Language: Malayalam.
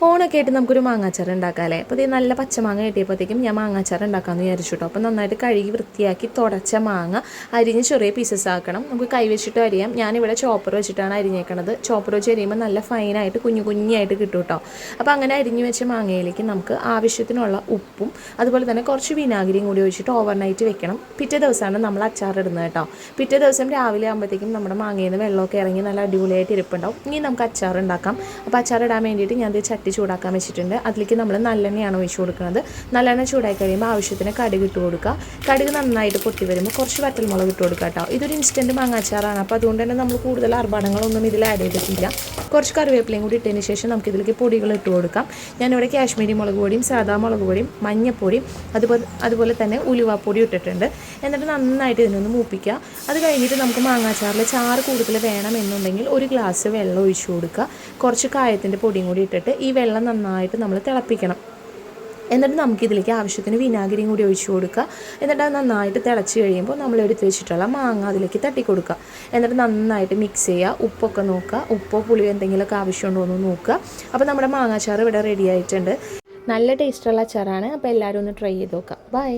ഓണൊക്കെ ആയിട്ട് നമുക്കൊരു മാങ്ങാച്ചാർ ഉണ്ടാക്കാമല്ലേ. അപ്പോൾ ഇത് നല്ല പച്ചമാങ്ങ കിട്ടിയപ്പോഴത്തേക്കും ഞാൻ മാങ്ങാച്ചാർ ഉണ്ടാക്കാമെന്ന് വിചാരിച്ചു കേട്ടോ. അപ്പോൾ നന്നായിട്ട് കഴുകി വൃത്തിയാക്കി തുടച്ച മാങ്ങ അരിഞ്ഞ് ചെറിയ പീസസ് ആക്കണം. നമുക്ക് കൈ വെച്ചിട്ട് അരിയാം. ഞാനിവിടെ ചോപ്പർ വെച്ചിട്ടാണ് അരിഞ്ഞേക്കണത്. ചോപ്പർ വെച്ച് അരിയുമ്പോൾ നല്ല ഫൈനായിട്ട് കുഞ്ഞായിട്ട് കിട്ടും കേട്ടോ. അപ്പോൾ അങ്ങനെ അരിഞ്ഞ് വെച്ച മാങ്ങയിലേക്ക് നമുക്ക് ആവശ്യത്തിനുള്ള ഉപ്പും അതുപോലെ തന്നെ കുറച്ച് വിനാഗിരിയും കൂടി ഒഴിച്ചിട്ട് ഓവർനൈറ്റ് വെക്കണം. പിറ്റേ ദിവസമാണ് നമ്മൾ അച്ചാർ ഇടുന്നത് കേട്ടോ. പിറ്റേ ദിവസം രാവിലെ ആകുമ്പോഴത്തേക്കും നമ്മുടെ മാങ്ങയിൽ നിന്ന് വെള്ളമൊക്കെ ഇറങ്ങി നല്ല അടിപൊളിയായിട്ട് ഇരിപ്പുണ്ടാവും. ഇനി നമുക്ക് അച്ചാർ ഉണ്ടാക്കാം. അപ്പോൾ അച്ചാർ ഇടാൻ വേണ്ടിയിട്ട് ഞാൻ ചട്ടി ചൂടാക്കാൻ വെച്ചിട്ടുണ്ട്. അതിലേക്ക് നമ്മൾ നല്ലെണ്ണയാണ് ഒഴിച്ചു കൊടുക്കുന്നത്. നല്ലെണ്ണ ചൂടായി കഴിയുമ്പോൾ ആവശ്യത്തിന് കടുക് ഇട്ട് കൊടുക്കുക. കടുക് നന്നായിട്ട് പൊട്ടി വരുമ്പോൾ കുറച്ച് വറ്റൽമുളക് ഇട്ട് കൊടുക്കുക കേട്ടോ. ഇതൊരു ഇൻസ്റ്റൻറ്റ് മാങ്ങാച്ചാറാണ്. അപ്പോൾ അതുകൊണ്ട് തന്നെ നമ്മൾ കൂടുതൽ ആർഭാടങ്ങളൊന്നും ഇതിൽ ആഡ് ചെയ്തിട്ടില്ല. കുറച്ച് കറിവേപ്പിലയും കൂടി ഇട്ടതിന് ശേഷം നമുക്ക് ഇതിലേക്ക് പൊടികൾ ഇട്ട് കൊടുക്കാം. ഞാനിവിടെ കാശ്മീരി മുളക് പൊടിയും സാദാ മുളക് പൊടിയും മഞ്ഞപ്പൊടിയും അതുപോലെ തന്നെ ഉലുവാപ്പൊടി ഇട്ടിട്ടുണ്ട്. എന്നിട്ട് നന്നായിട്ട് ഇതിനൊന്ന് മൂപ്പിക്കുക. അത് കഴിഞ്ഞിട്ട് നമുക്ക് മാങ്ങാച്ചാറിൽ ചാറ് കൂടുതൽ വേണമെന്നുണ്ടെങ്കിൽ ഒരു ഗ്ലാസ് വെള്ളം ഒഴിച്ചു കൊടുക്കുക. കുറച്ച് കായത്തിൻ്റെ പൊടിയും കൂടി ഇട്ടിട്ട് ഈ വെള്ളം നന്നായിട്ട് നമ്മൾ തിളപ്പിക്കണം. എന്നിട്ട് നമുക്കിതിലേക്ക് ആവശ്യത്തിന് വിനാഗിരിയും കൂടി ഒഴിച്ചു കൊടുക്കുക. എന്നിട്ട് അത് നന്നായിട്ട് തിളച്ച് കഴിയുമ്പോൾ നമ്മൾ എടുത്ത് വെച്ചിട്ടുള്ള മാങ്ങ അതിലേക്ക് തട്ടി കൊടുക്കുക. എന്നിട്ട് നന്നായിട്ട് മിക്സ് ചെയ്യുക. ഉപ്പൊക്കെ നോക്കുക. ഉപ്പോ പുളിയോ എന്തെങ്കിലുമൊക്കെ ആവശ്യമുണ്ടോ എന്ന് നോക്കുക. അപ്പോൾ നമ്മുടെ മാങ്ങാച്ചാറ് ഇവിടെ റെഡി ആയിട്ടുണ്ട്. നല്ല ടേസ്റ്റുള്ള അച്ചാറാണ്. അപ്പോൾ എല്ലാവരും ഒന്ന് ട്രൈ ചെയ്ത് നോക്കാം. ബൈ.